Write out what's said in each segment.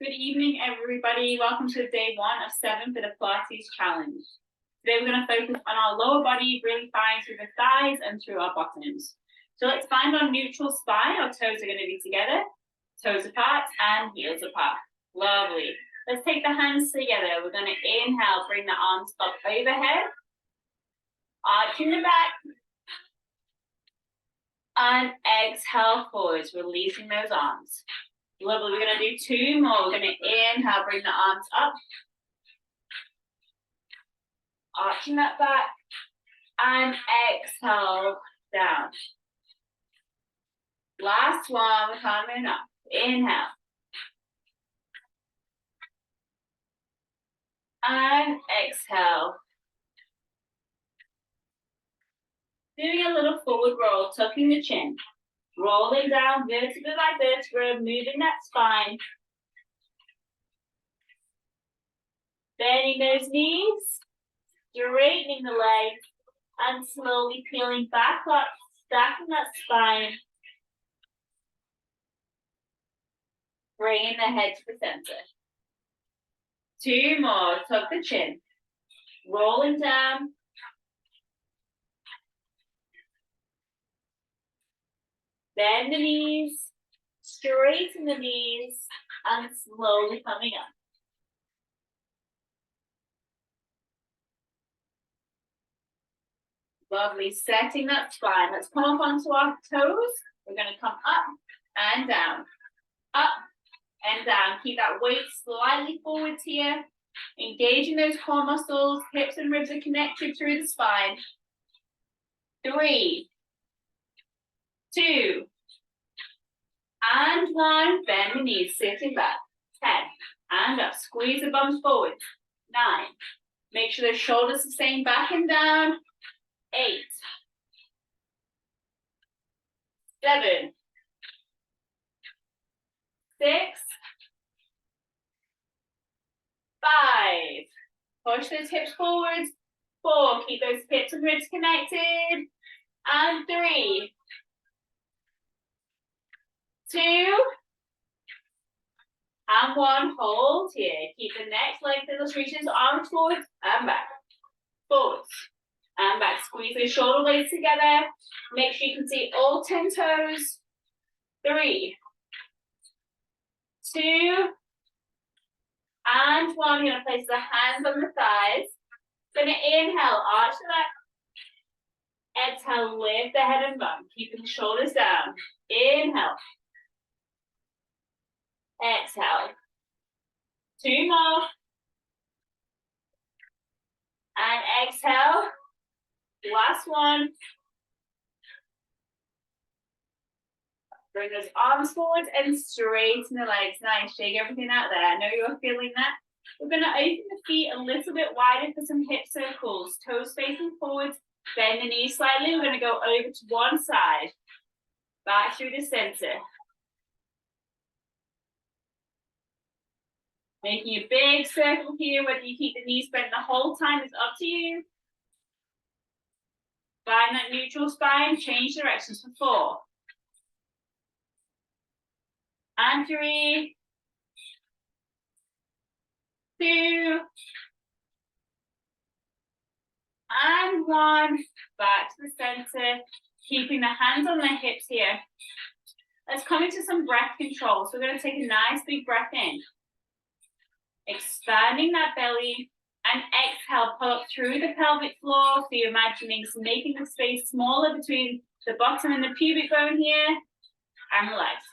Good evening, everybody. Welcome to day 1 of 7 for the Pilates challenge. Today we're going to focus on our lower body, really fine through the thighs and through our bottoms. So let's find our neutral spine. Our toes are going to be together, toes apart and heels apart. Lovely. Let's take the hands together. We're going to inhale, bring the arms up overhead, arching the back, and exhale forwards, releasing those arms. Lovely, we're going to do 2 more. We're going to inhale, bring the arms up, arching that back, and exhale down. Last one, coming up. Inhale. And exhale. Doing a little forward roll, tucking the chin. Rolling down vertebra by vertebra, moving that spine. Bending those knees, straightening the legs, and slowly peeling back up, stacking that spine. Bringing the head to the center. 2 more, tuck the chin. Rolling down. Bend the knees, straighten the knees, and slowly coming up. Lovely, setting that spine. Let's come up onto our toes. We're going to come up and down. Up and down. Keep that weight slightly forwards here. Engaging those core muscles. Hips and ribs are connected through the spine. 3, 2, and 1. Bend the knees, sitting back. 10, and up. Squeeze the bums forward. 9. Make sure the shoulders are staying back and down. 8, 7, 6, 5. Push those hips forwards. 4, keep those hips and ribs connected. And 3, 2, and 1. Hold here. Keep the neck length in the reaches, arms forwards and back. Forwards and back. Squeeze those shoulder blades together. Make sure you can see all 10 toes. 3, 2, and 1. You're going to place the hands on the thighs. Going to inhale, arch the back. Exhale, lift the head and bum. Keeping the shoulders down. Inhale. Exhale. 2 more. And exhale. Last one. Bring those arms forward and straighten the legs. Nice. Shake everything out there. I know you're feeling that. We're going to open the feet a little bit wider for some hip circles. Toes facing forward. Bend the knees slightly. We're going to go over to one side. Back through the center. Making a big circle here. Whether you keep the knees bent the whole time is up to you. Find that neutral spine. Change directions for 4. And 3, 2, and 1. Back to the center. Keeping the hands on the hips here. Let's come into some breath control. So we're going to take a nice big breath in. Expanding that belly. And exhale, pull up through the pelvic floor. So you're imagining making the space smaller between the bottom and the pubic bone here. And relax.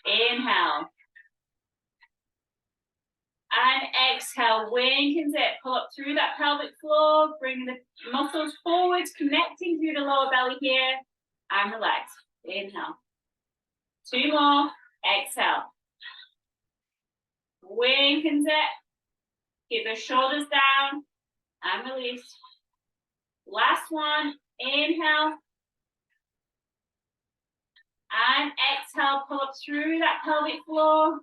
Inhale. And exhale, wink and zip. Pull up through that pelvic floor. Bring the muscles forward, connecting through the lower belly here. And relax. Inhale. 2 more. Exhale. Wink and zip. Keep the shoulders down. And release. Last one. Inhale. And exhale, pull up through that pelvic floor.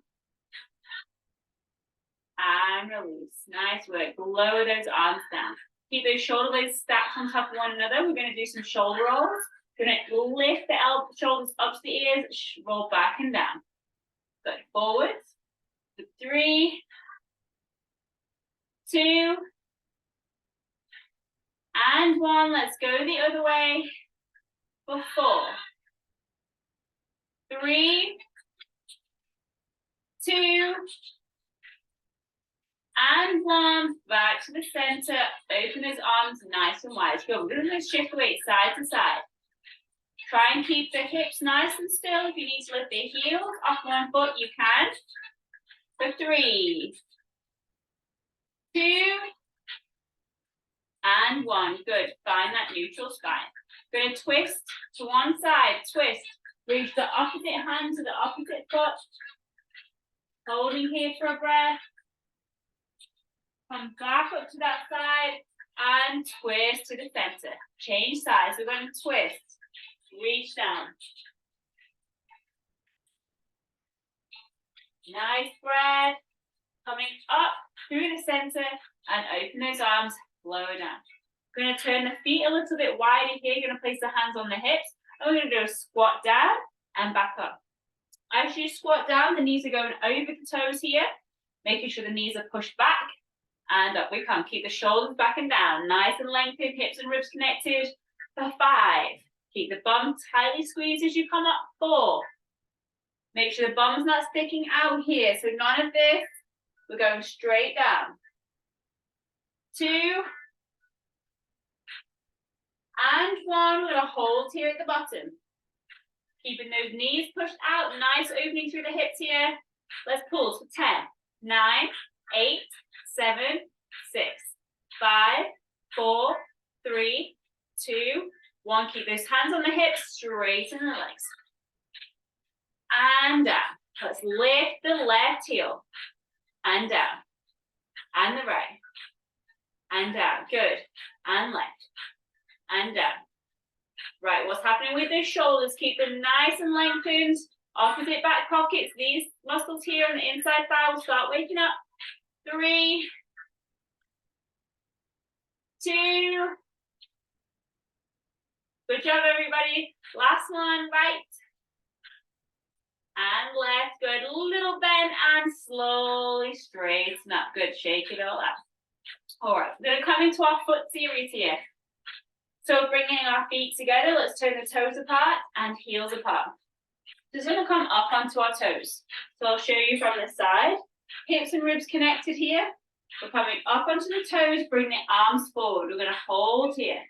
And release. Nice work. Lower those arms down. Keep those shoulder blades stacked on top of one another. We're going to do some shoulder rolls. We're going to lift the shoulders up to the ears. Roll back and down. Good. Forwards 3, 2, and 1. Let's go the other way for 4, 3, 2, and 1. Back to the center. Open those arms nice and wide. Good. We're going to shift the weight side to side. Try and keep the hips nice and still. If you need to lift the heels off one foot, you can. For 3, 2, and 1. Good. Find that neutral spine. Going to twist to one side. Twist. Reach the opposite hand to the opposite foot. Holding here for a breath. Come back up to that side and twist to the center. Change sides. We're going to twist. Reach down. Nice breath. Coming up through the center and open those arms, lower down. We're going to turn the feet a little bit wider here. You're going to place the hands on the hips. And we're going to do a squat down and back up. As you squat down, the knees are going over the toes here, making sure the knees are pushed back. And up we come. Keep the shoulders back and down. Nice and lengthened, hips and ribs connected. For 5. Keep the bum tightly squeezed as you come up. 4. Make sure the bum's not sticking out here. So none of this. We're going straight down. 2. And 1. We're going to hold here at the bottom. Keeping those knees pushed out. Nice opening through the hips here. Let's pulse for 10, 9, 8, 7, 6, 5, 4, 3, 2, 1. Keep those hands on the hips, straighten the legs. And down. Let's lift the left heel. And down. And the right. And down. Good. And left. And down. Right, what's happening with those shoulders? Keep them nice and lengthened. Opposite back pockets. These muscles here on the inside thigh will start waking up. 3, 2. Good job, everybody. Last one, right. And left. Good. Little bend and slowly straighten up. Good. Shake it all out. All right, we're going to come into our foot series here. So bringing our feet together, let's turn the toes apart and heels apart. Just going to come up onto our toes. So I'll show you from the side. Hips and ribs connected here. We're coming up onto the toes, bring the arms forward. We're going to hold here.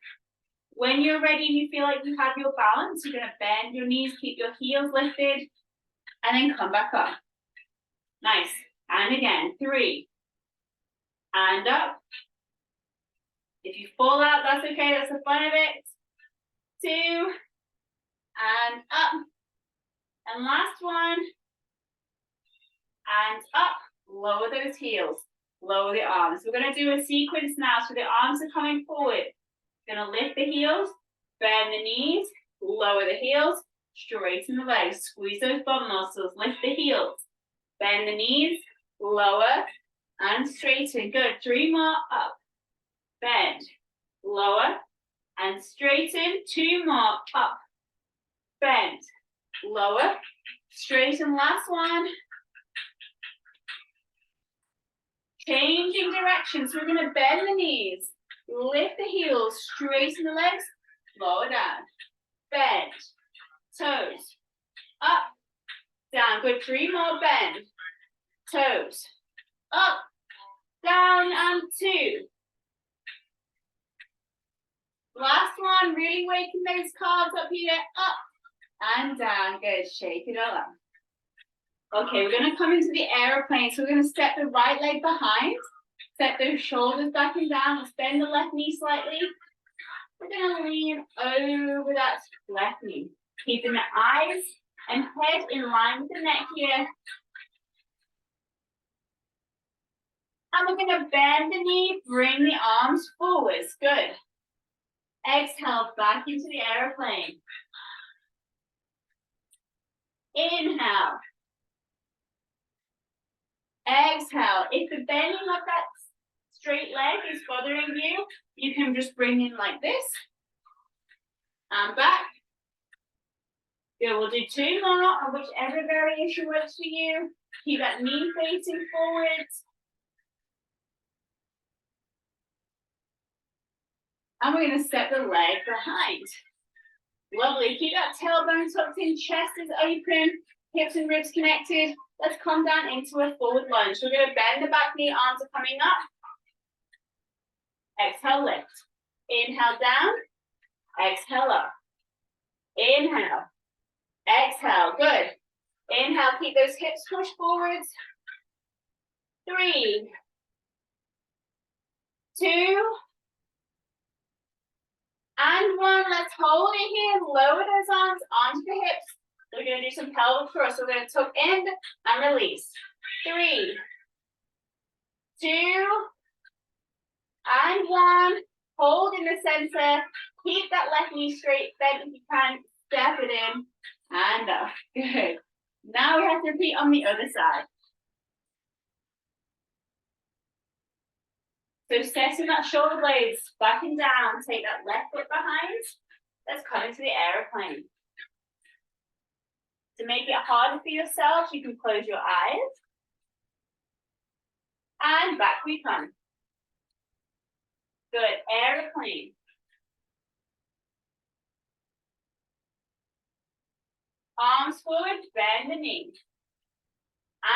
When you're ready and you feel like you have your balance, you're going to bend your knees, keep your heels lifted, and then come back up. Nice. And again, 3. And up. If you fall out, that's okay. That's the fun of it. 2. And up. And last one. And up. Lower those heels. Lower the arms. We're going to do a sequence now. So the arms are coming forward. Going to lift the heels. Bend the knees. Lower the heels. Straighten the legs. Squeeze those bum muscles. Lift the heels. Bend the knees. Lower. And straighten. Good. 3 more. Up. Bend. Lower. And straighten. 2 more. Up. Bend. Lower. Straighten. Last one. Changing direction. So we're going to bend the knees. Lift the heels. Straighten the legs. Lower down. Bend. Toes. Up. Down. Good. 3 more. Bend. Toes. Up. Down. And 2. Last one. Really waking those calves up here. Up. And down. Good. Shake it all up. Okay, we're going to come into the aeroplane. So we're going to step the right leg behind. Set those shoulders back and down. Let's bend the left knee slightly. We're going to lean over that left knee. Keeping the eyes and head in line with the neck here. And we're going to bend the knee, bring the arms forwards. Good. Exhale, back into the aeroplane. Inhale. Exhale. If the bending of that straight leg is bothering you, you can just bring in like this. And back. Good, we'll do two more on whichever variation works for you. Keep that knee facing forwards. And we're going to step the leg behind. Lovely. Keep that tailbone tucked in, chest is open, hips and ribs connected. Let's come down into a forward lunge. We're going to bend the back knee, arms are coming up. Exhale, lift. Inhale down. Exhale up. Inhale. Exhale. Good. Inhale, keep those hips pushed forwards. 3, 2, and 1. Let's hold it here. Lower those arms onto the hips. We're going to do some pelvic thrust. We're going to tuck in and release. 3, 2, and 1. Hold in the center. Keep that left knee straight, bent if you can. Step it in and up. Good. Now we have to repeat on the other side. So setting that shoulder blades back and down. Take that left foot behind. Let's come into the aeroplane. To make it harder for yourself, you can close your eyes. And back we come. Good. Aeroplane. Arms forward, bend the knee.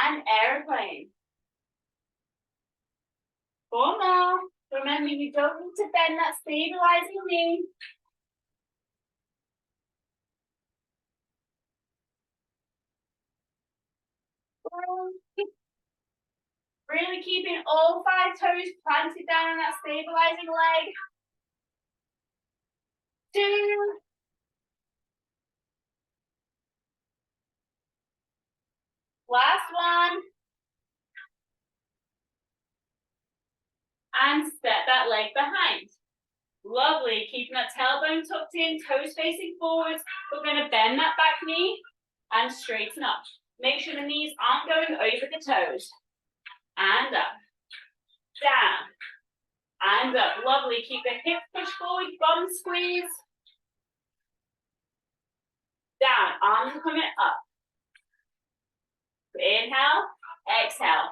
And aeroplane. 4 more. Remember, you don't need to bend that stabilizing knee. Really keeping all 5 toes planted down on that stabilizing leg. 2. Last one. And step that leg behind. Lovely. Keeping that tailbone tucked in, toes facing forwards. We're going to bend that back knee and straighten up. Make sure the knees aren't going over the toes. And up. Down. And up. Lovely. Keep the hips pushed forward, bum squeeze. Down. Arms are coming up. Inhale. Exhale.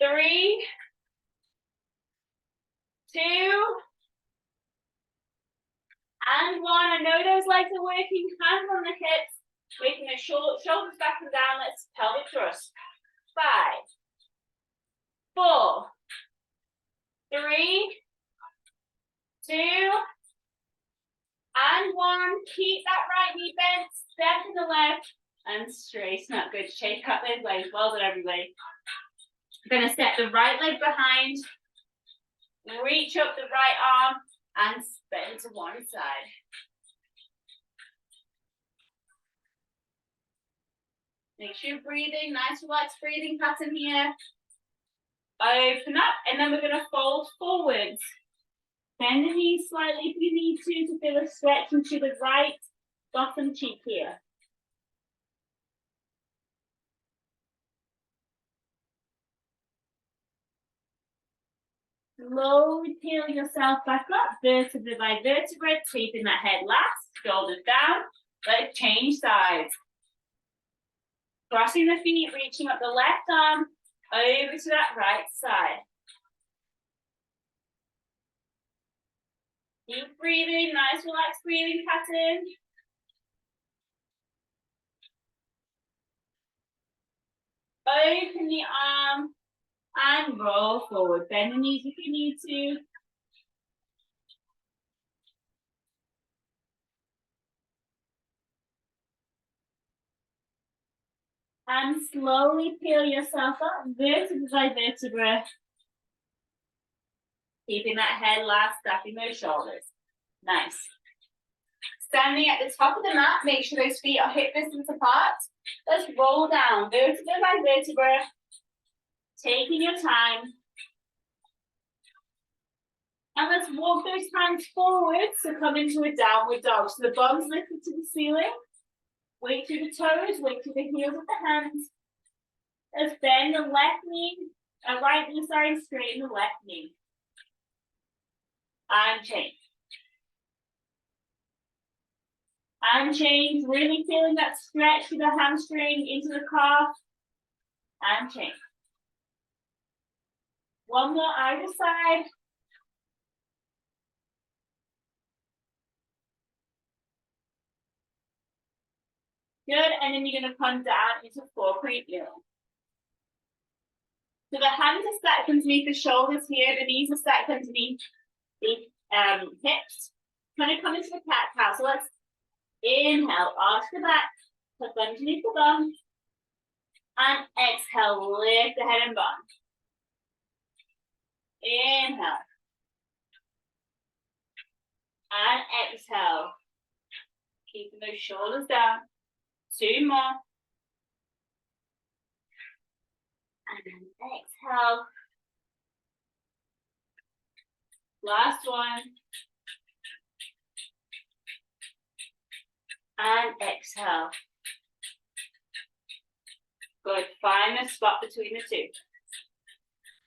3, 2, and 1. I know those legs are working. Hands on the hips. Making the shoulders back and down. Let's pelvic thrust. 5, 4, 3, 2, and 1. Keep that right knee bent. Step in the left and straighten up. Good. Shake up those legs. Well done, everybody. We're going to step the right leg behind. Reach up the right arm and bend to one side. Make sure you're breathing. Nice relaxed breathing pattern here. Open up, and then we're going to fold forwards. Bend the knees slightly if you need to feel a stretch into the right bottom cheek here. Slowly peel yourself back up, vertebra by vertebra, keeping that head last, shoulders down. Let's change sides. Crossing the feet, reaching up the left arm, over to that right side. Keep breathing, nice relaxed breathing pattern. Open the arm and roll forward. Bend the knees if you need to. And slowly peel yourself up, vertebra by vertebra. Keeping that head last, stacking those shoulders. Nice. Standing at the top of the mat, make sure those feet are hip distance apart. Let's roll down, vertebra by vertebra. Taking your time. And let's walk those hands forward, so come into a downward dog. So the bum's lifted to the ceiling. Weight through the toes, weight through the heels of the hands. Let's bend the left knee, right knee, sorry, straighten the left knee. And change. And change, really feeling that stretch through the hamstring into the calf. And change. One more either side. Good, and then you're going to come down into 4-point heel. So the hands are stacked underneath the shoulders here, the knees are stacked underneath the hips. Kind of come into the cat-cow. So let's inhale, arch the back, tuck underneath the bum, and exhale, lift the head and bum. Inhale. And exhale. Keeping those shoulders down. 2 more. And then exhale. Last one. And exhale. Good. Find the spot between the two.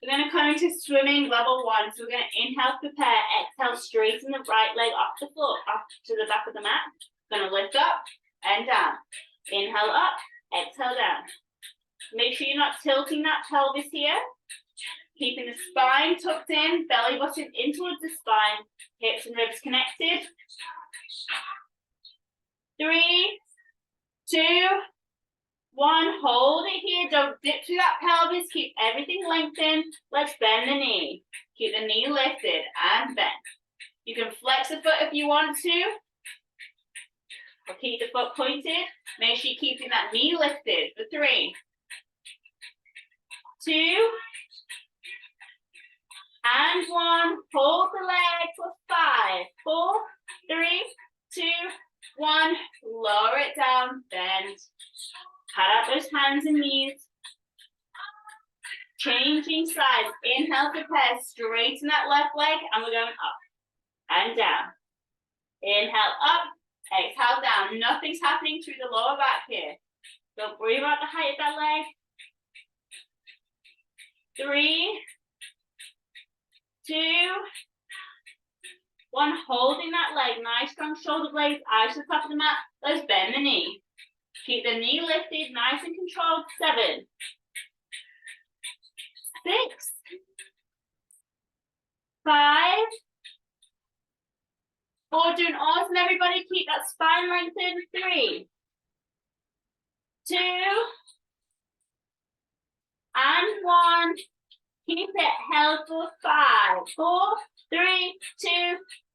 We're going to come into swimming level 1. So we're going to inhale, prepare, exhale, straighten the right leg off the floor, up to the back of the mat. Going to lift up and down. Inhale up, exhale down. Make sure you're not tilting that pelvis here. Keeping the spine tucked in, belly button in towards the spine, hips and ribs connected. 3, 2, 1. Hold it here. Don't dip through that pelvis. Keep everything lengthened. Let's bend the knee. Keep the knee lifted and bend. You can flex the foot if you want to. Or keep the foot pointed. Make sure you're keeping that knee lifted for 3, 2, and 1. Hold the leg for 5, 4, 3, 2, 1. Lower it down. Bend. Cut out those hands and knees. Changing sides. Inhale, prepare. Straighten that left leg, and we're going up and down. Inhale up. Exhale down. Nothing's happening through the lower back here. Don't worry about the height of that leg. 3, 2, 1. Holding that leg. Nice strong shoulder blades. Eyes to the top of the mat. Let's bend the knee. Keep the knee lifted. Nice and controlled. 7, 6, 5, 4. Doing awesome, everybody. Keep that spine lengthened. 3, 2, and 1. Keep it held for 5, 4, 3, 2,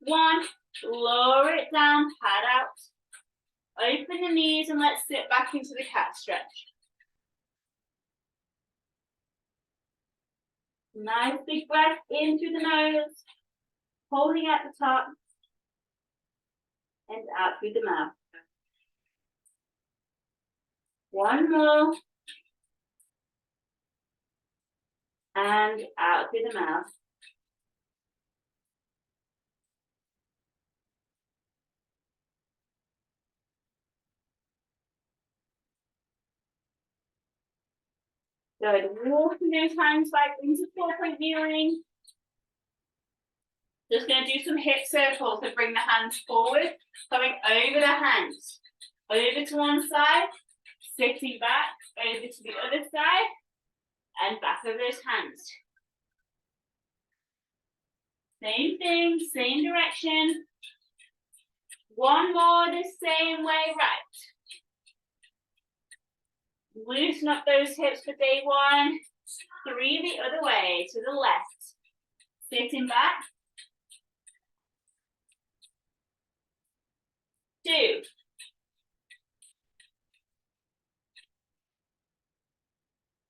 1. Lower it down, pad out. Open the knees and let's sit back into the cat stretch. Nice big breath in through the nose, holding at the top, and out through the mouth. 1 more. And out through the mouth. Good. Walking those hands back into 4-point kneeling. Just going to do some hip circles. So bring the hands forward, coming over the hands. Over to one side, sitting back, over to the other side, and back over those hands. Same thing, same direction. 1 more the same way, right. Loosen up those hips for day 1. 3 the other way, to the left. Sitting back. 2.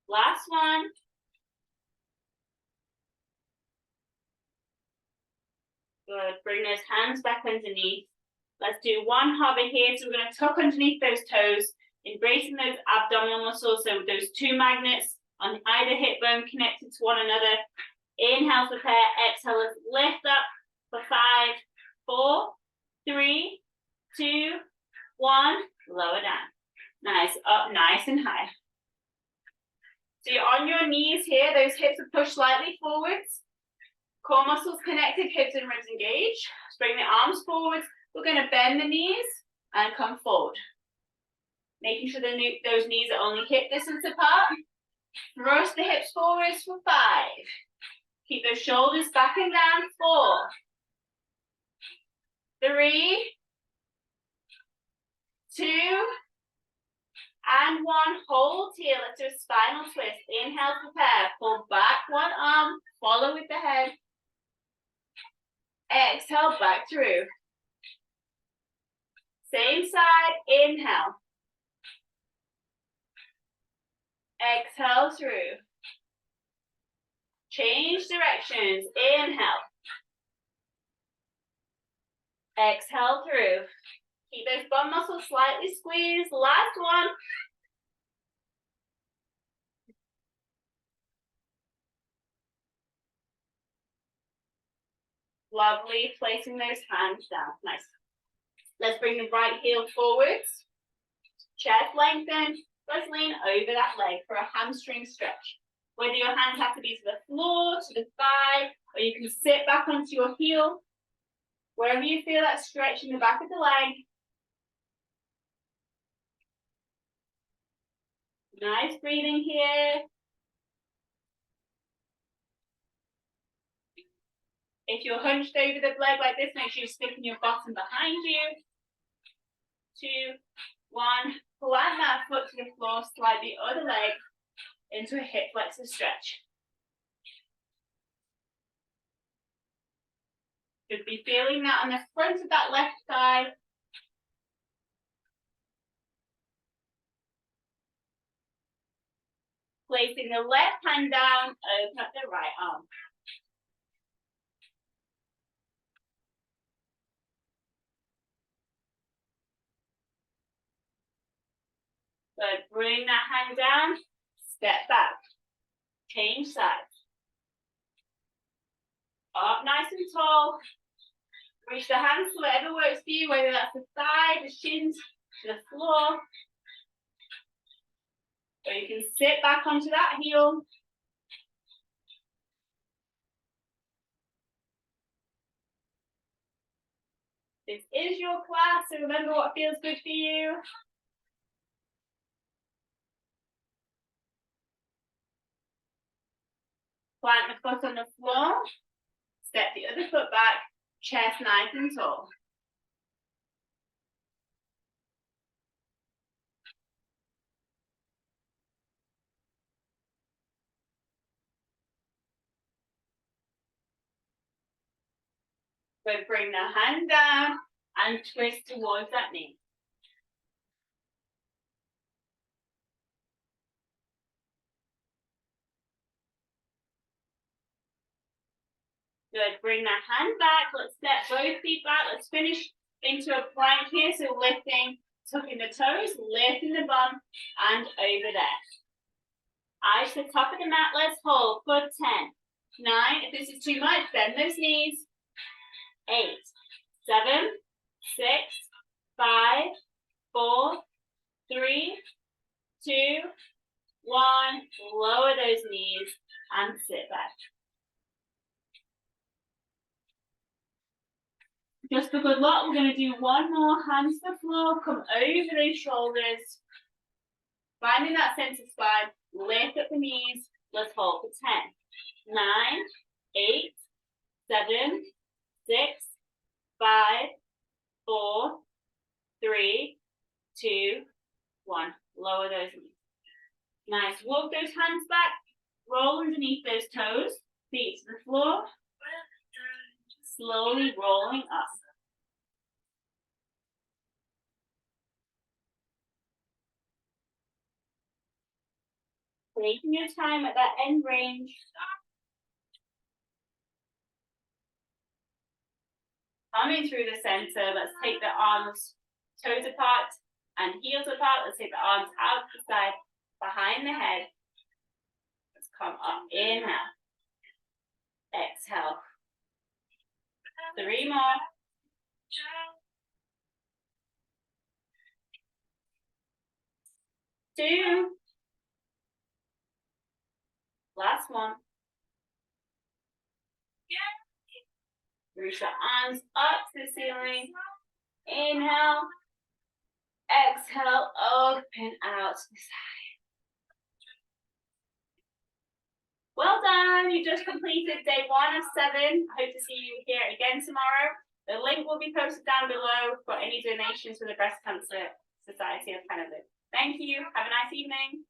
Last one. Good. Bring those hands back underneath. Let's do 1 hover here. So we're going to tuck underneath those toes, embracing those abdominal muscles. So those 2 magnets on either hip bone connected to one another. Inhale, prepare. Exhale, let's lift up for 5, 4, 3, 2, 1. Lower down. Nice. Up, nice and high. So you're on your knees here. Those hips are pushed slightly forwards. Core muscles connected, hips and ribs engaged. Bring the arms forward. We're going to bend the knees and come forward. Making sure those knees are only hip distance apart. Thrust the hips forwards for 5. Keep those shoulders back and down. 4, 3, 2, and 1. Hold here. Let's do a spinal twist. Inhale, prepare. Pull back one arm. Follow with the head. Exhale, back through. Same side. Inhale. Exhale through. Change directions. Inhale. Exhale through. Keep those bum muscles slightly squeezed. Last one. Lovely. Placing those hands down. Nice. Let's bring the right heel forwards. Chest lengthen. Let's lean over that leg for a hamstring stretch. Whether your hands have to be to the floor, to the thigh, or you can sit back onto your heel. Wherever you feel that stretch in the back of the leg. Nice breathing here. If you're hunched over the leg like this, make sure you're sticking your bottom behind you. 2, 1. Plant that foot to the floor, slide the other leg into a hip flexor stretch. Should be feeling that on the front of that left thigh. Placing the left hand down, open up the right arm. Good. Bring that hand down, step back, change sides. Up nice and tall. Reach the hands to whatever works for you, whether that's the thigh, the shins, to the floor. Or you can sit back onto that heel. This is your class, so remember what feels good for you. Plant the foot on the floor. Step the other foot back. Chest nice and tall. So bring the hand down and twist towards that knee. Good. Bring that hand back. Let's step both feet back. Let's finish into a plank here. So lifting, tucking the toes, lifting the bum, and over there. Eyes to the top of the mat. Let's hold for 10, 9. If this is too much, bend those knees. 8, 7, 6, 5, 4, 3, 2, 1. Lower those knees and sit back. Just for good luck, we're going to do one more. Hands to the floor, come over those shoulders. Finding that sense of spine, lift up the knees. Let's hold for 10, 9, 8, 7, 6, 5, 4, 3, 2, 1. Lower those knees. Nice. Walk those hands back. Roll underneath those toes. Feet to the floor. Slowly rolling up. Taking your time at that end range. Coming through the center, let's take the arms, toes apart and heels apart. Let's take the arms out to the side, behind the head. Let's come up. Inhale. Exhale. 3 more. 2. Last one. Reach the arms up to the ceiling. Inhale. Exhale, open out to the side. Well done, you just completed day 1 of 7. I hope to see you here again tomorrow. The link will be posted down below for any donations for the Breast Cancer Society of Canada. Thank you. Have a nice evening.